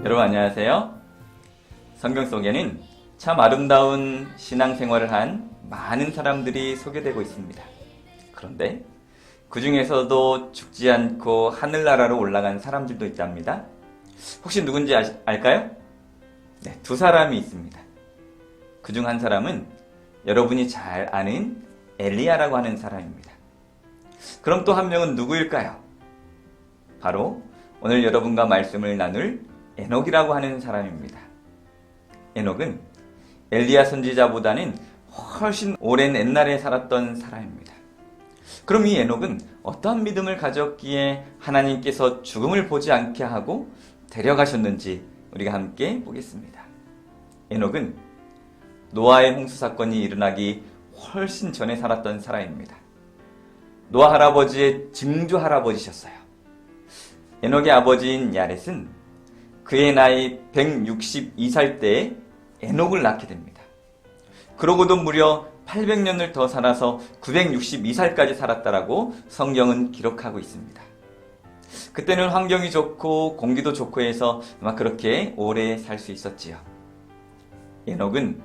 여러분 안녕하세요. 성경 속에는 참 아름다운 신앙생활을 한 많은 사람들이 소개되고 있습니다. 그런데 그 중에서도 죽지 않고 하늘나라로 올라간 사람들도 있답니다. 혹시 누군지 알까요? 네, 두 사람이 있습니다. 그 중 한 사람은 여러분이 잘 아는 엘리야라고 하는 사람입니다. 그럼 또 한 명은 누구일까요? 바로 오늘 여러분과 말씀을 나눌 에녹이라고 하는 사람입니다. 에녹은 엘리야 선지자보다는 훨씬 오랜 옛날에 살았던 사람입니다. 그럼 이 에녹은 어떠한 믿음을 가졌기에 하나님께서 죽음을 보지 않게 하고 데려가셨는지 우리가 함께 보겠습니다. 에녹은 노아의 홍수 사건이 일어나기 훨씬 전에 살았던 사람입니다. 노아 할아버지의 증조 할아버지셨어요. 에녹의 아버지인 야렛은 그의 나이 162살 때에 에녹을 낳게 됩니다. 그러고도 무려 800년을 더 살아서 962살까지 살았다라고 성경은 기록하고 있습니다. 그때는 환경이 좋고 공기도 좋고 해서 아마 그렇게 오래 살 수 있었지요. 에녹은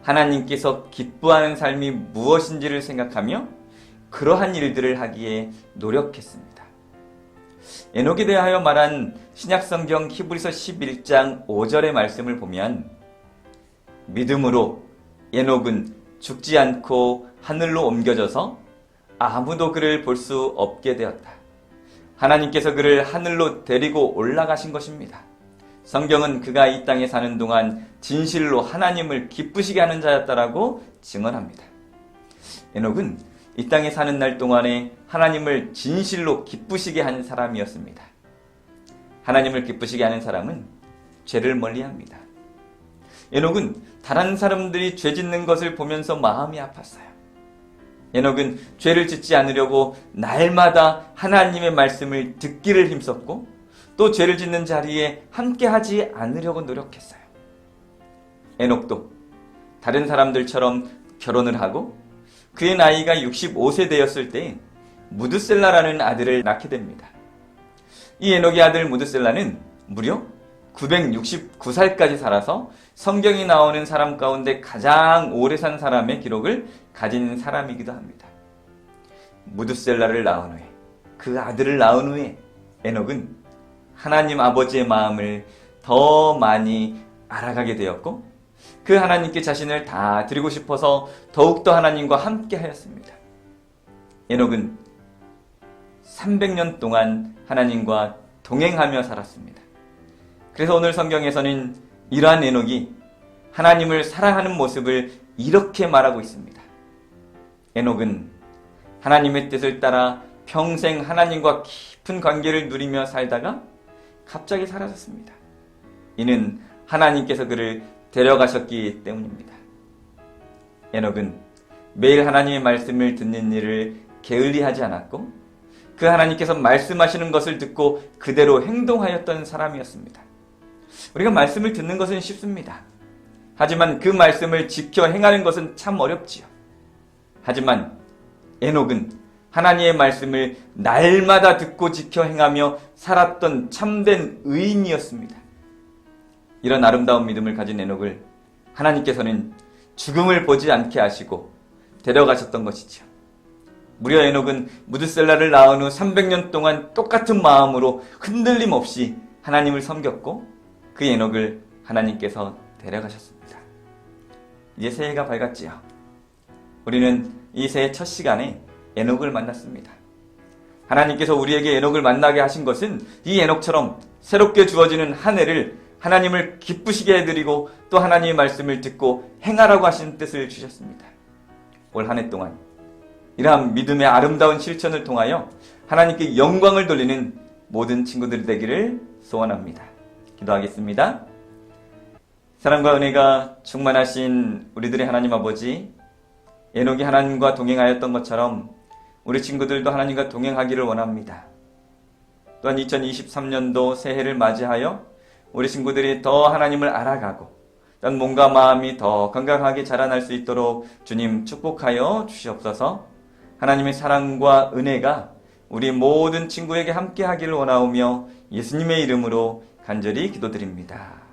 하나님께서 기뻐하는 삶이 무엇인지를 생각하며 그러한 일들을 하기에 노력했습니다. 에녹에 대하여 말한 신약성경 히브리서 11장 5절의 말씀을 보면 믿음으로 에녹은 죽지 않고 하늘로 옮겨져서 아무도 그를 볼 수 없게 되었다. 하나님께서 그를 하늘로 데리고 올라가신 것입니다. 성경은 그가 이 땅에 사는 동안 진실로 하나님을 기쁘시게 하는 자였다라고 증언합니다. 에녹은 이 땅에 사는 날 동안에 하나님을 진실로 기쁘시게 한 사람이었습니다. 하나님을 기쁘시게 하는 사람은 죄를 멀리합니다. 에녹은 다른 사람들이 죄 짓는 것을 보면서 마음이 아팠어요. 에녹은 죄를 짓지 않으려고 날마다 하나님의 말씀을 듣기를 힘썼고 또 죄를 짓는 자리에 함께하지 않으려고 노력했어요. 에녹도 다른 사람들처럼 결혼을 하고 그의 나이가 65세 되었을 때 무드셀라라는 아들을 낳게 됩니다. 이 에녹의 아들 무드셀라는 무려 969살까지 살아서 성경이 나오는 사람 가운데 가장 오래 산 사람의 기록을 가진 사람이기도 합니다. 무드셀라를 낳은 후에 그 아들을 낳은 후에 에녹은 하나님 아버지의 마음을 더 많이 알아가게 되었고 그 하나님께 자신을 다 드리고 싶어서 더욱더 하나님과 함께 하였습니다. 에녹은 300년 동안 하나님과 동행하며 살았습니다. 그래서 오늘 성경에서는 이러한 에녹이 하나님을 사랑하는 모습을 이렇게 말하고 있습니다. 에녹은 하나님의 뜻을 따라 평생 하나님과 깊은 관계를 누리며 살다가 갑자기 사라졌습니다. 이는 하나님께서 그를 데려가셨기 때문입니다. 에녹은 매일 하나님의 말씀을 듣는 일을 게을리하지 않았고 그 하나님께서 말씀하시는 것을 듣고 그대로 행동하였던 사람이었습니다. 우리가 말씀을 듣는 것은 쉽습니다. 하지만 그 말씀을 지켜 행하는 것은 참 어렵지요. 하지만 에녹은 하나님의 말씀을 날마다 듣고 지켜 행하며 살았던 참된 의인이었습니다. 이런 아름다운 믿음을 가진 에녹을 하나님께서는 죽음을 보지 않게 하시고 데려가셨던 것이죠. 무려 에녹은 무드셀라를 낳은 후 300년 동안 똑같은 마음으로 흔들림 없이 하나님을 섬겼고 그 에녹을 하나님께서 데려가셨습니다. 이제 새해가 밝았지요. 우리는 이 새해 첫 시간에 에녹을 만났습니다. 하나님께서 우리에게 에녹을 만나게 하신 것은 이 에녹처럼 새롭게 주어지는 한 해를 하나님을 기쁘시게 해드리고 또 하나님의 말씀을 듣고 행하라고 하신 뜻을 주셨습니다. 올 한 해 동안 이러한 믿음의 아름다운 실천을 통하여 하나님께 영광을 돌리는 모든 친구들이 되기를 소원합니다. 기도하겠습니다. 사랑과 은혜가 충만하신 우리들의 하나님 아버지, 에녹이 하나님과 동행하였던 것처럼 우리 친구들도 하나님과 동행하기를 원합니다. 또한 2023년도 새해를 맞이하여 우리 친구들이 더 하나님을 알아가고 또한 몸과 마음이 더 건강하게 자라날 수 있도록 주님 축복하여 주시옵소서. 하나님의 사랑과 은혜가 우리 모든 친구에게 함께 하기를 원하오며 예수님의 이름으로 간절히 기도드립니다.